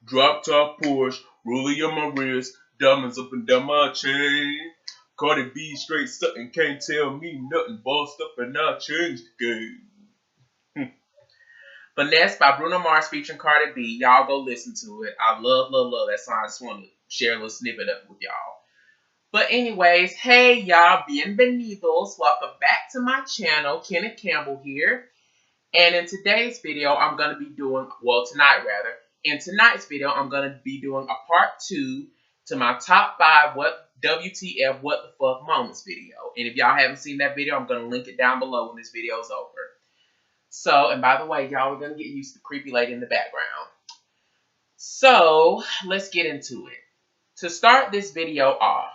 Drop top Porsche, rollie on my wrist, diamonds up and down my chain. Cardi B straight something, can't tell me nothing. Bossed up and I changed the game. Finesse by Bruno Mars featuring Cardi B. Y'all go listen to it. I love, love, love that song. I just want to share a little snippet of it with y'all. But anyways, hey y'all, bienvenidos. Welcome back to my channel. Kenneth Campbell here. And in today's video, I'm going to be doing, well, tonight rather. In tonight's video, I'm going to be doing a part 2 to my top 5 WTF What the Fuck Moments video. And if y'all haven't seen that video, I'm going to link it down below when this video is over. So, and by the way, y'all are going to get used to the creepy lady in the background. So, let's get into it. To start this video off,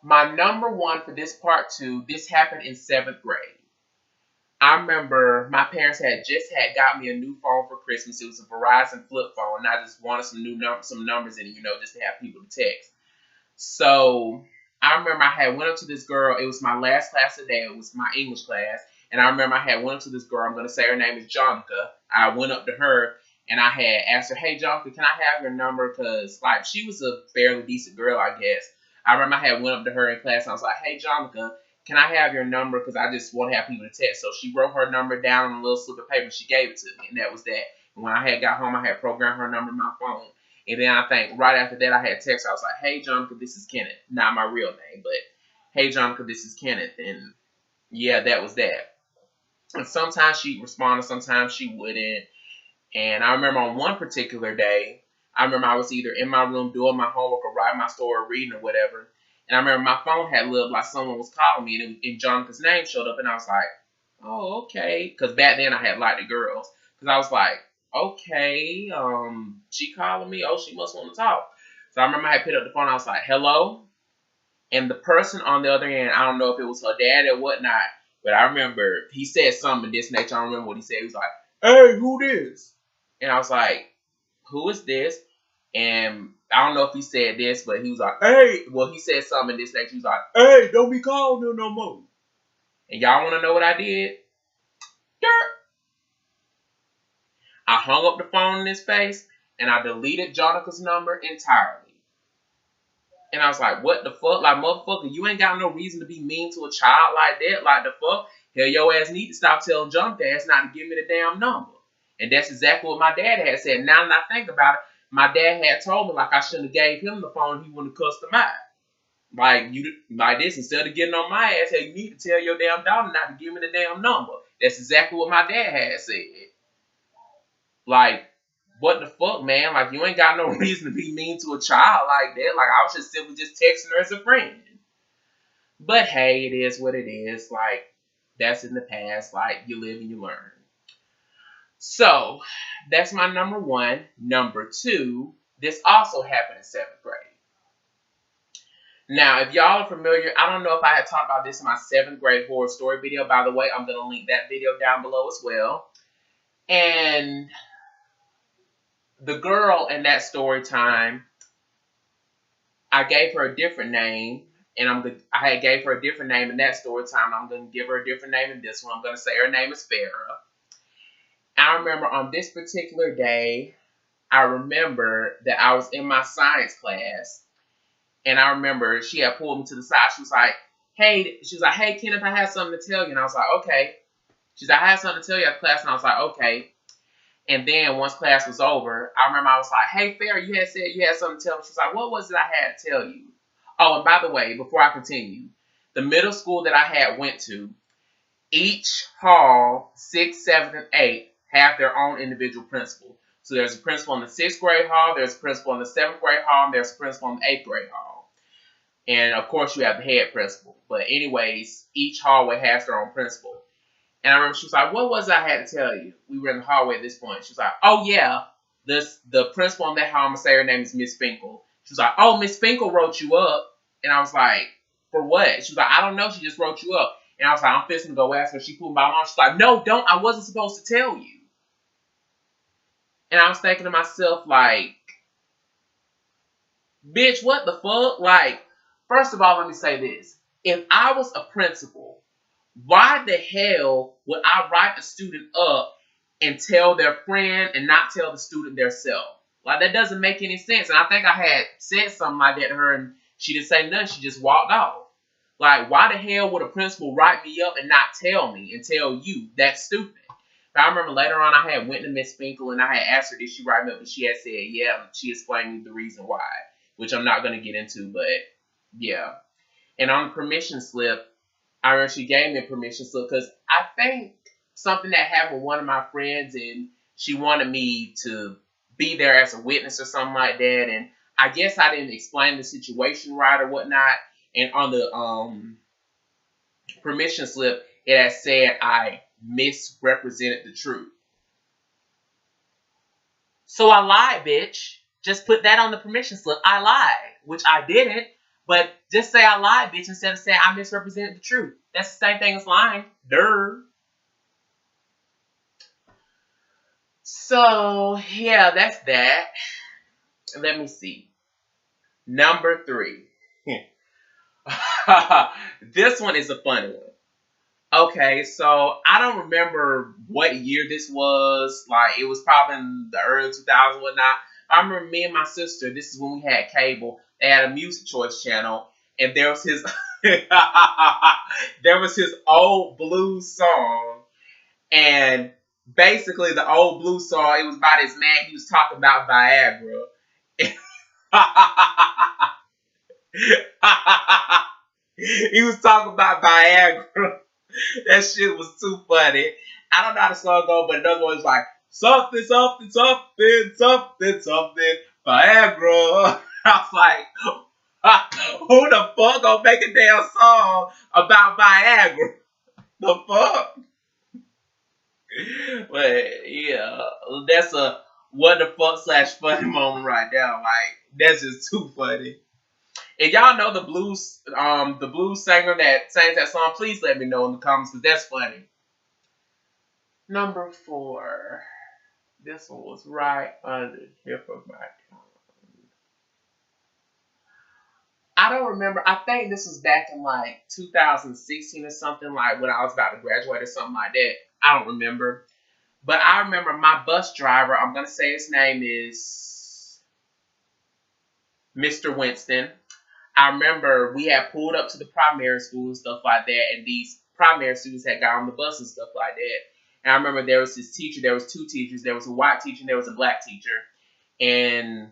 my number 1 for this part 2, this happened in 7th grade. I remember my parents had just got me a new phone for Christmas. It was a Verizon flip phone, and I just wanted some numbers in it, just to have people to text. So I remember I had went up to this girl. It was my last class of the day. It was my English class, and I remember I had went up to this girl. I'm going to say her name is Jonica. I went up to her, and I had asked her, "Hey, Jonica, can I have your number?" Because she was a fairly decent girl, I guess. I remember I had went up to her in class, and I was like, "Hey, Jonica, can I have your number? Because I just want to have people to text." So she wrote her number down on a little slip of paper. She gave it to me, and that was that. And when I had got home, I had programmed her number in my phone. And then I think right after that, I had text her. I was like, "Hey, Jonica, this is Kenneth." Not my real name, but, "Hey, Jonica, this is Kenneth." And yeah, that was that. And sometimes she'd respond, and sometimes she wouldn't. And I remember on one particular day, I remember I was either in my room doing my homework or writing my story or reading or whatever. And I remember my phone had looked like someone was calling me, and Jonica's name showed up, and I was like, "Oh, okay." Because back then I had liked the girls. Because I was like, "Okay, she calling me. Oh, she must want to talk." So I remember I had picked up the phone. I was like, "Hello?" And the person on the other end, I don't know if it was her dad or whatnot, but I remember he said something of this nature. I don't remember what he said. He was like, "Hey, who this?" And I was like, "Who is this?" And I don't know if he said this, but he was like, "Hey," well, he said something in this nature. He was like, "Hey, don't be calling her no more." And y'all want to know what I did? Dirt. I hung up the phone in his face, and I deleted Jonica's number entirely. And I was like, what the fuck? Like, motherfucker, you ain't got no reason to be mean to a child like that. Like, the fuck? Hell, your ass need to stop telling Jonica ass not to give me the damn number. And that's exactly what my dad had said. Now that I think about it, my dad had told me, like, I shouldn't have gave him the phone. He wouldn't have cussed him out. Like this, instead of getting on my ass, hey, you need to tell your damn daughter not to give me the damn number. That's exactly what my dad had said. Like, what the fuck, man? Like, you ain't got no reason to be mean to a child like that. Like, I was just simply just texting her as a friend. But hey, it is what it is. Like, that's in the past. Like, you live and you learn. So, that's my number 1. Number 2, this also happened in 7th grade. Now, if y'all are familiar, I don't know if I had talked about this in my 7th grade horror story video. By the way, I'm going to link that video down below as well. And the girl in that story time, I gave her a different name. And I had gave her a different name in that story time. I'm going to give her a different name in this one. I'm going to say her name is Farrah. I remember on this particular day, I remember that I was in my science class. And I remember she had pulled me to the side. She was like, "Hey," Kenneth, I have something to tell you. And I was like, "Okay." She's like, "I have something to tell you at class." And I was like, "Okay." And then once class was over, I remember I was like, "Hey, Farrah, you had said you had something to tell me." She's like, "What was it I had to tell you?" Oh, and by the way, before I continue, the middle school that I had went to, each hall, 6, 7, and 8, have their own individual principal. So there's a principal in the 6th grade hall, there's a principal in the 7th grade hall, and there's a principal in the 8th grade hall. And, of course, you have the head principal. But anyways, each hallway has their own principal. And I remember she was like, "What was it I had to tell you?" We were in the hallway at this point. She was like, "Oh, yeah, the principal in that hall, I'm going to say her name is Miss Finkel." She was like, "Oh, Miss Finkel wrote you up." And I was like, "For what?" She was like, "I don't know. She just wrote you up." And I was like, "I'm fixing to go ask her." She pulled my arm. She's like, "No, don't. I wasn't supposed to tell you." And I was thinking to myself, like, bitch, what the fuck? Like, first of all, let me say this. If I was a principal, why the hell would I write a student up and tell their friend and not tell the student themselves. Like, that doesn't make any sense. And I think I had said something like that to her, and she didn't say nothing. She just walked off. Like, why the hell would a principal write me up and not tell me and tell you? That's stupid. But I remember later on I had went to Miss Finkel and I had asked her, did she write me up? And she had said, yeah. She explained me the reason why, which I'm not going to get into, but yeah. And on the permission slip, I remember she gave me a permission slip because I think something that happened with one of my friends and she wanted me to be there as a witness or something like that. And I guess I didn't explain the situation right or whatnot. And on the permission slip, it had said I misrepresented the truth. So I lied, bitch. Just put that on the permission slip. I lied, which I didn't. But just say I lied, bitch, instead of saying I misrepresented the truth. That's the same thing as lying. Durr. So, yeah, that's that. Let me see. Number 3. This one is a funny one. Okay, so I don't remember what year this was. Like, it was probably in the early 2000s, whatnot. I remember me and my sister, this is when we had cable, they had a music choice channel, and there was his there was his old blues song, and basically the old blues song, it was about this man, he was talking about Viagra. He was talking about Viagra. That shit was too funny. I don't know how the song go, but another one was like, something, something, something, something, something, Viagra. I was like, who the fuck gonna make a damn song about Viagra? The fuck? But yeah, that's a what the fuck / funny moment right now. Like, that's just too funny. If y'all know the blues singer that sings that song, please let me know in the comments because that's funny. Number 4. This one was right under the tip of my tongue. I don't remember. I think this was back in like 2016 or something, like when I was about to graduate or something like that. I don't remember. But I remember my bus driver, I'm going to say his name is Mr. Winston. I remember we had pulled up to the primary school and stuff like that, and these primary students had got on the bus and stuff like that. And I remember there was this teacher, there was 2 teachers, there was a white teacher and there was a black teacher. And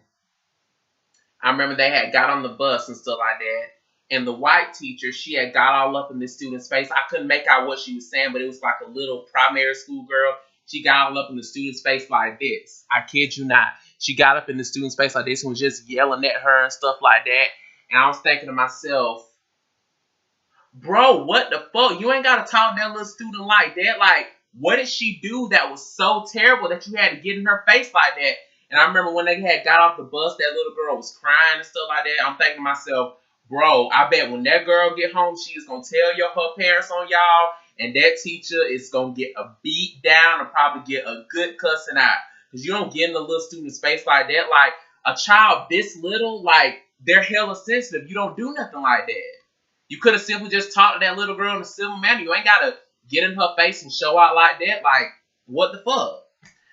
I remember they had got on the bus and stuff like that. And the white teacher, she had got all up in the student's face. I couldn't make out what she was saying, but it was like a little primary school girl. She got all up in the student's face like this. I kid you not. She got up in the student's face like this and was just yelling at her and stuff like that. And I was thinking to myself, bro, what the fuck? You ain't got to talk to that little student like that. Like, what did she do that was so terrible that you had to get in her face like that? And I remember when they had got off the bus, that little girl was crying and stuff like that. I'm thinking to myself, bro, I bet when that girl get home, she is going to tell her parents on y'all, and that teacher is going to get a beat down or probably get a good cussing out. Because you don't get in the little student's face like that. Like, a child this little, like, they're hella sensitive. You don't do nothing like that. You could have simply just talked to that little girl in a civil manner. You ain't got to get in her face and show out like that. Like, what the fuck?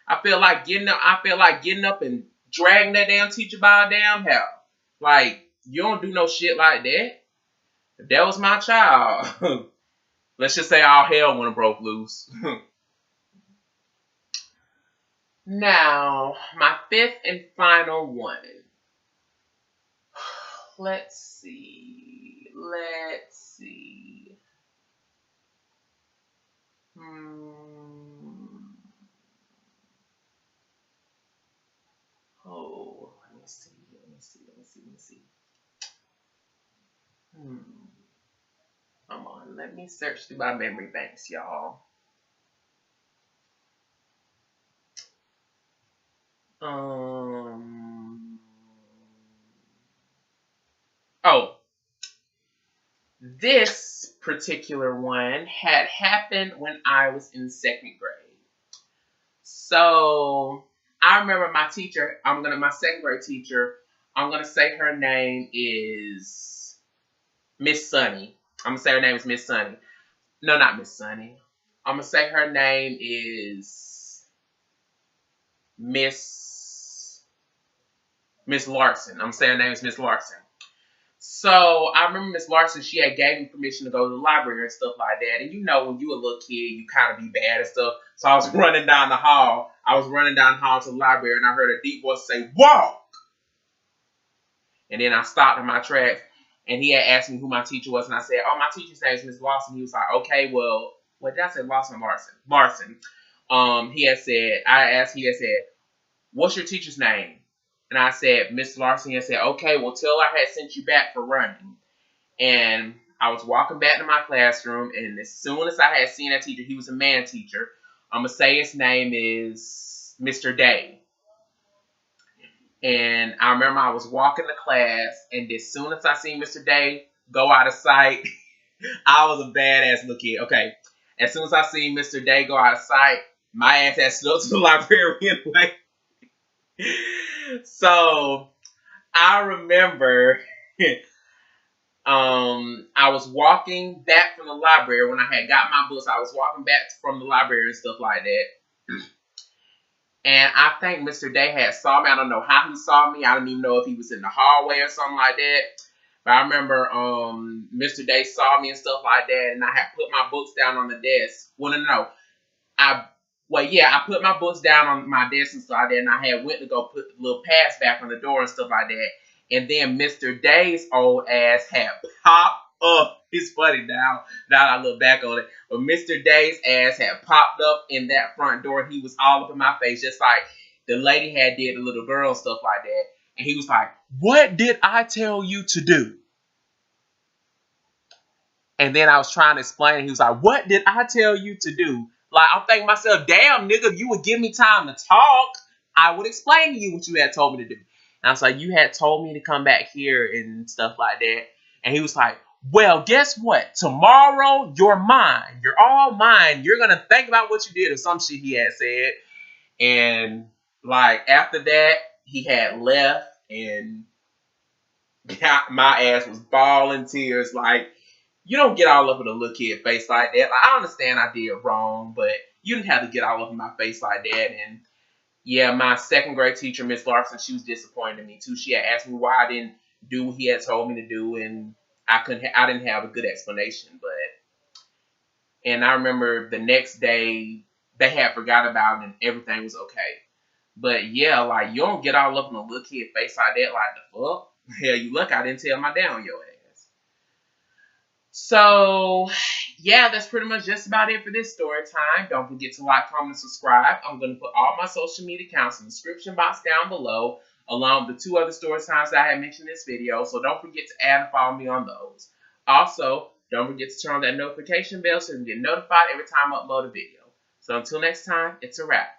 I feel like getting up and dragging that damn teacher by a damn hair. Like, you don't do no shit like that. If that was my child, let's just say all hell would have broke loose. Now, my 5th and final one. Let's see. Oh, let me see. Come on, let me search through my memory banks, y'all. Oh, this particular one had happened when I was in 2nd grade. So I remember my teacher, my 2nd grade teacher, I'm gonna say her name is Miss Sunny. I'm gonna say her name is Miss Sunny. No, not Miss Sunny. I'm gonna say her name is Miss Larson. I'm saying her name is Miss Larson. So I remember Miss Larson, she had gave me permission to go to the library and stuff like that. And you know, when you a little kid, you kind of be bad and stuff. So I was running down the hall. I was running down the hall to the library, and I heard a deep voice say, "Walk!" And then I stopped in my tracks, and he had asked me who my teacher was, and I said, "Oh, my teacher's name is Miss Lawson." He was like, "Okay, well, what did I say, Lawson or Larson?" Larson. He had said, "What's your teacher's name?" And I said, "Miss Larson." He had said, "Okay, well, tell her I had sent you back for running." And I was walking back to my classroom, and as soon as I had seen that teacher, he was a man teacher. I'm going to say his name is Mr. Day. And I remember I was walking to class, and as soon as I seen Mr. Day go out of sight, I was a badass little kid. Okay, as soon as I seen Mr. Day go out of sight, my ass had snuck to the librarian anyway. So I remember I was walking back from the library when I had got my books. I was walking back from the library and stuff like that. And I think Mr. Day had saw me. I don't know how he saw me. I don't even know if he was in the hallway or something like that. But I remember Mr. Day saw me and stuff like that, and I had put my books down on the desk. Well, no. I put my books down on my desk and stuff like that, and I had went to go put the little pads back on the door and stuff like that. And then Mr. Day's old ass had popped up. It's funny now I look back on it. But Mr. Day's ass had popped up in that front door, and he was all up in my face, just like the lady had did the little girl and stuff like that. And he was like, "What did I tell you to do?" And then I was trying to explain it. He was like, "What did I tell you to do?" Like, I'm thinking to myself, damn, nigga, if you would give me time to talk, I would explain to you what you had told me to do. And I was like, "You had told me to come back here and stuff like that." And he was like, "Well, guess what? Tomorrow, you're mine. You're all mine. You're going to think about what you did," or some shit he had said. And, like, after that, he had left, and my ass was bawling tears. Like, you don't get all up in a little kid face like that. Like, I understand I did wrong, but you didn't have to get all up in my face like that. And yeah, my second grade teacher, Miss Larson, she was disappointed in me too. She had asked me why I didn't do what he had told me to do, and I didn't have a good explanation. And I remember the next day they had forgot about it and everything was okay. But yeah, like, you don't get all up in a little kid face like that. Like, the fuck? Hell, you luck I didn't tell my dad on your ass. So, yeah, that's pretty much just about it for this story time. Don't forget to like, comment, and subscribe. I'm going to put all my social media accounts in the description box down below, along with the 2 other story times that I had mentioned in this video. So don't forget to add and follow me on those. Also, don't forget to turn on that notification bell so you can get notified every time I upload a video. So until next time, it's a wrap.